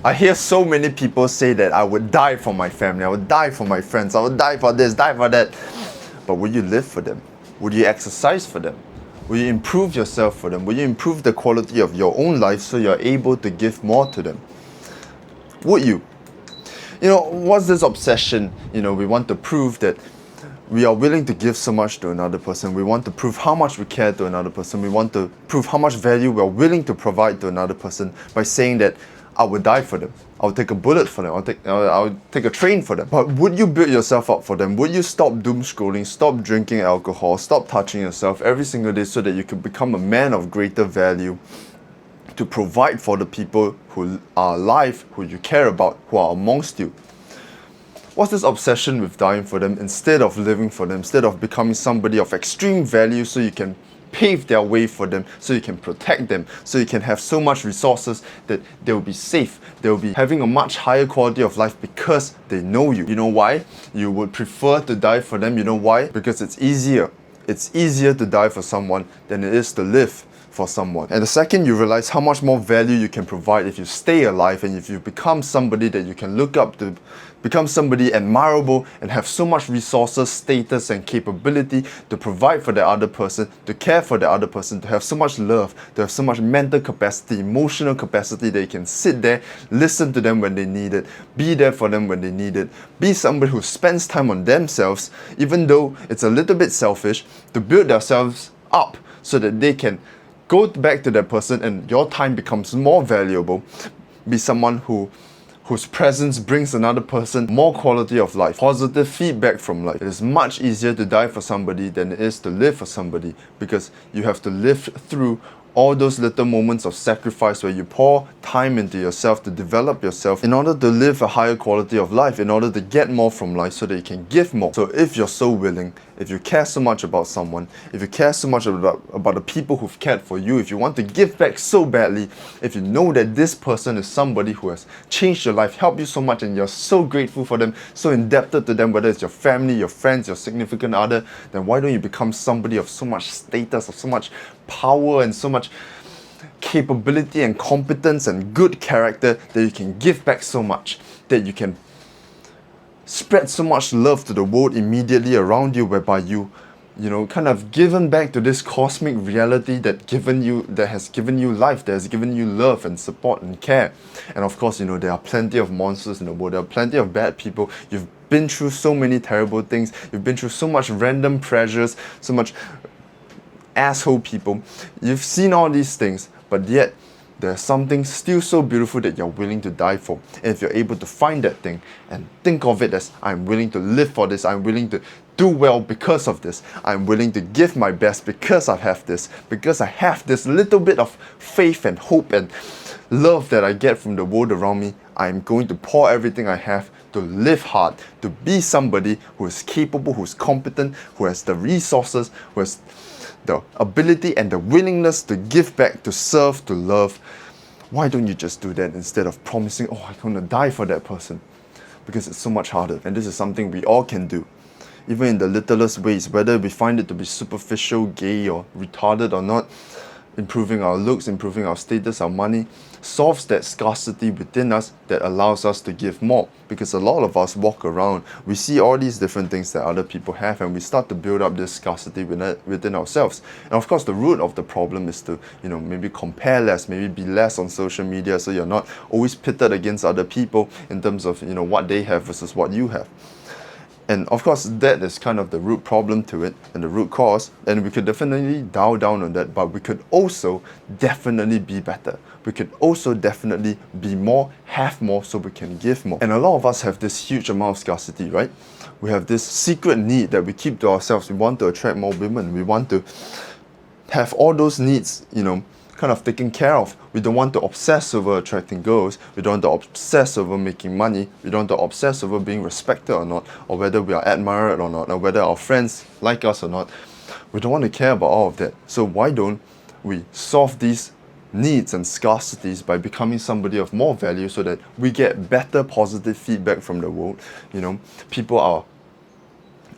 I hear so many people say that I would die for my family, I would die for my friends, I would die for this, die for that. But would you live for them? Would you exercise for them? Will you improve yourself for them? Will you improve the quality of your own life so you're able to give more to them? Would you? What's this obsession? We want to prove that we are willing to give so much to another person. We want to prove how much we care to another person. We want to prove how much value we are willing to provide to another person by saying that I would die for them. I'll take a bullet for them. I'll take a train for them. But would you build yourself up for them? Would you stop doom scrolling, stop drinking alcohol, stop touching yourself every single day so that you can become a man of greater value to provide for the people who are alive, who you care about, who are amongst you? What's this obsession with dying for them instead of living for them, instead of becoming somebody of extreme value so you can pave their way for them, so you can protect them, so you can have so much resources that they'll be safe, they'll be having a much higher quality of life because they know you. You know why? You would prefer to die for them. You know why? Because it's easier. It's easier to die for someone than it is to live for someone. And the second you realize how much more value you can provide if you stay alive and if you become somebody that you can look up to, become somebody admirable and have so much resources, status and capability to provide for the other person, to care for the other person, to have so much love, to have so much mental capacity, emotional capacity that you can sit there, listen to them when they need it, be there for them when they need it, be somebody who spends time on themselves, even though it's a little bit selfish, to build themselves up so that they can go back to that person and your time becomes more valuable. Be someone whose presence brings another person more quality of life, positive feedback from life. It is much easier to die for somebody than it is to live for somebody, because you have to live through all those little moments of sacrifice where you pour time into yourself to develop yourself in order to live a higher quality of life, in order to get more from life so that you can give more. So if you're so willing, if you care so much about someone, if you care so much about the people who've cared for you, if you want to give back so badly, if you know that this person is somebody who has changed your life, helped you so much, and you're so grateful for them, so indebted to them, whether it's your family, your friends, your significant other, then why don't you become somebody of so much status, of so much power and so much capability and competence and good character that you can give back so much, that you can spread so much love to the world immediately around you, whereby you kind of given back to this cosmic reality that has given you life, that has given you love and support and care. And of course, there are plenty of monsters in the world, there are plenty of bad people. You've been through so many terrible things, you've been through so much random pressures, so much asshole people. You've seen all these things, but yet there's something still so beautiful that you're willing to die for. And if you're able to find that thing and think of it as, I'm willing to live for this, I'm willing to do well because of this, I'm willing to give my best because I have this little bit of faith and hope and love that I get from the world around me, I'm going to pour everything I have to live hard, to be somebody who is capable, who's competent, who has the resources, who has the ability and the willingness to give back, to serve, to love. Why don't you just do that instead of promising, I'm going to die for that person? Because it's so much harder, and this is something we all can do. Even in the littlest ways, whether we find it to be superficial, gay or retarded or not, improving our looks, improving our status, our money, solves that scarcity within us that allows us to give more. Because a lot of us walk around, we see all these different things that other people have, and we start to build up this scarcity within ourselves. And of course, the root of the problem is to, maybe compare less, maybe be less on social media, so you're not always pitted against other people in terms of, what they have versus what you have. And of course, that is kind of the root problem to it and the root cause. And we could definitely dial down on that, but we could also definitely be better. We could also definitely be more, have more, so we can give more. And a lot of us have this huge amount of scarcity, right? We have this secret need that we keep to ourselves. We want to attract more women. We want to have all those needs, kind of taken care of. We don't want to obsess over attracting girls. We don't want to obsess over making money. We don't want to obsess over being respected or not, or whether we are admired or not, or whether our friends like us or not. We don't want to care about all of that. So why don't we solve these needs and scarcities by becoming somebody of more value, so that we get better positive feedback from the world? People are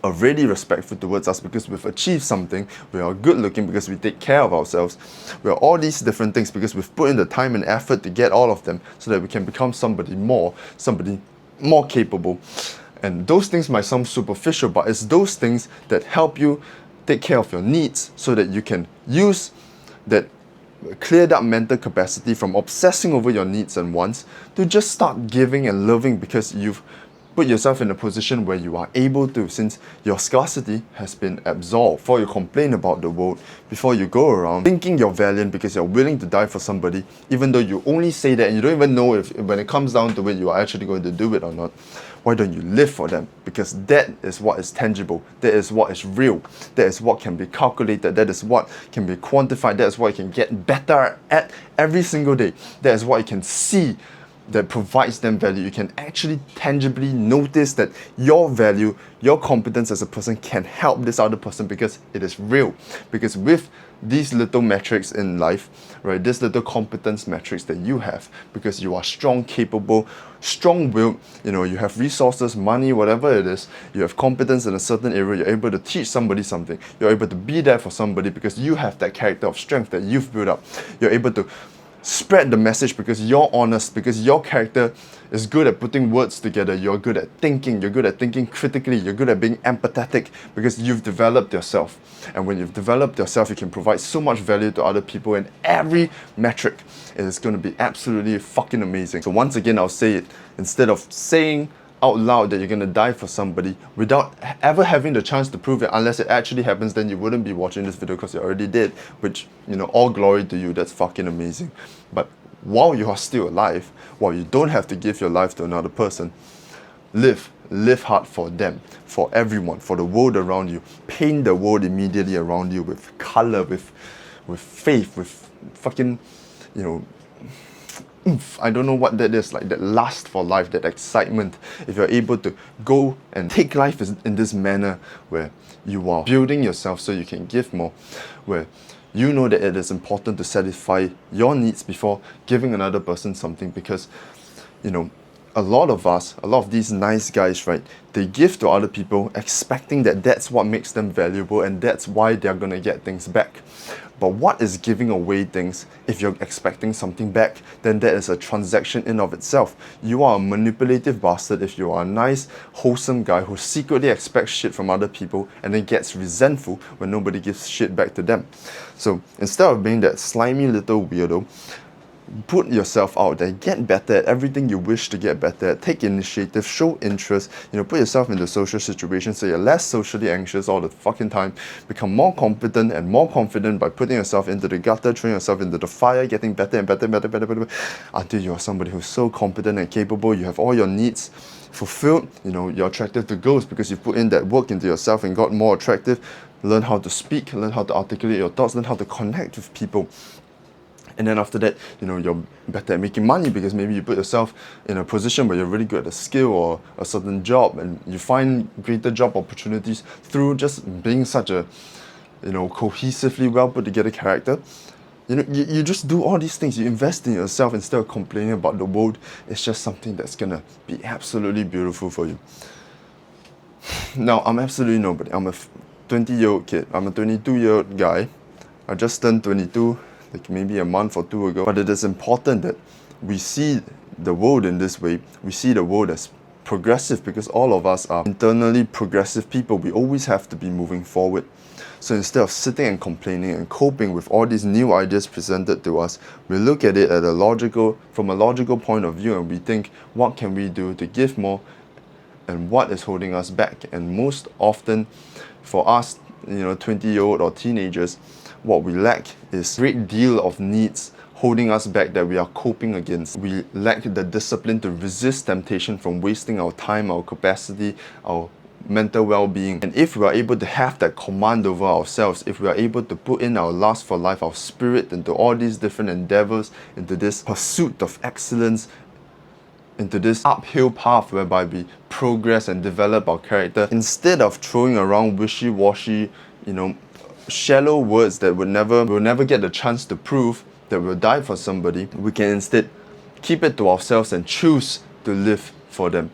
are really respectful towards us because we've achieved something, we are good looking because we take care of ourselves, we are all these different things because we've put in the time and effort to get all of them so that we can become somebody more capable. And those things might sound superficial, but it's those things that help you take care of your needs so that you can use that cleared up mental capacity from obsessing over your needs and wants to just start giving and loving because you've put yourself in a position where you are able to, since your scarcity has been absolved. Before you complain about the world, before you go around thinking you're valiant because you're willing to die for somebody, even though you only say that and you don't even know if when it comes down to it you are actually going to do it or not. Why don't you live for them? Because that is what is tangible, that is what is real, that is what can be calculated, that is what can be quantified, that is what you can get better at every single day, that is what you can see that provides them value. You can actually tangibly notice that your value, your competence as a person can help this other person because it is real. Because with these little metrics in life, right, this little competence metrics that you have, because you are strong, capable, strong-willed, you have resources, money, whatever it is, you have competence in a certain area, you're able to teach somebody something, you're able to be there for somebody because you have that character of strength that you've built up, you're able to spread the message because you're honest, because your character is good at putting words together, you're good at thinking critically, you're good at being empathetic because you've developed yourself. And when you've developed yourself, you can provide so much value to other people, and every metric is going to be absolutely fucking amazing. So once again, I'll say it, instead of saying out loud that you're going to die for somebody without ever having the chance to prove it, unless it actually happens, then you wouldn't be watching this video because you already did, which, all glory to you, that's fucking amazing. But while you are still alive, while you don't have to give your life to another person, live hard for them, for everyone, for the world around you. Paint the world immediately around you with color, with faith, with fucking, I don't know what that is, like that lust for life, that excitement. If you're able to go and take life in this manner where you are building yourself so you can give more, where you know that it is important to satisfy your needs before giving another person something, because a lot of these nice guys, right, they give to other people expecting that that's what makes them valuable and that's why they're gonna get things back. But what is giving away things if you're expecting something back? Then that is a transaction in of itself. You are a manipulative bastard if you are a nice, wholesome guy who secretly expects shit from other people and then gets resentful when nobody gives shit back to them. So instead of being that slimy little weirdo, put yourself out there, get better at everything you wish to get better at, take initiative, show interest, put yourself into social situations so you're less socially anxious all the fucking time, become more competent and more confident by putting yourself into the gutter, throwing yourself into the fire, getting better and better, until you are somebody who's so competent and capable, you have all your needs fulfilled, you're attractive to girls because you put in that work into yourself and got more attractive, learn how to speak, learn how to articulate your thoughts, learn how to connect with people. And then after that, you're better at making money because maybe you put yourself in a position where you're really good at a skill or a certain job, and you find greater job opportunities through just being such a, cohesively well put together character. You just do all these things. You invest in yourself instead of complaining about the world. It's just something that's gonna be absolutely beautiful for you. Now, I'm absolutely nobody. I'm a 20-year-old kid. I'm a 22-year-old guy. I just turned 22. Like maybe a month or two ago. But it is important that we see the world in this way. We see the world as progressive because all of us are internally progressive people. We always have to be moving forward. So instead of sitting and complaining and coping with all these new ideas presented to us, we look at it from a logical point of view, and we think, what can we do to give more and what is holding us back? And most often for us, 20-year-old or teenagers, what we lack is a great deal of needs holding us back that we are coping against. We lack the discipline to resist temptation from wasting our time, our capacity, our mental well-being. And if we are able to have that command over ourselves, if we are able to put in our lust for life, our spirit into all these different endeavors, into this pursuit of excellence, into this uphill path whereby we progress and develop our character, instead of throwing around wishy-washy, shallow words that we'll never get the chance to prove that we'll die for somebody, we can instead keep it to ourselves and choose to live for them.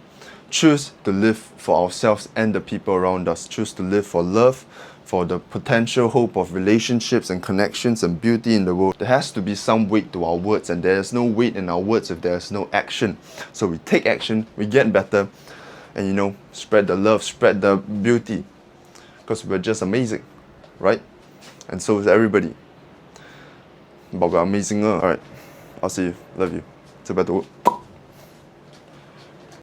choose to live for ourselves and the people around us. Choose to live for love, for the potential hope of relationships and connections and beauty in the world. There has to be some weight to our words, and there is no weight in our words if there is no action. So we take action, we get better, and spread the love, spread the beauty, because we're just amazing, right? And so is everybody. But we're amazing. Alright, I'll see you. Love you. 这边读。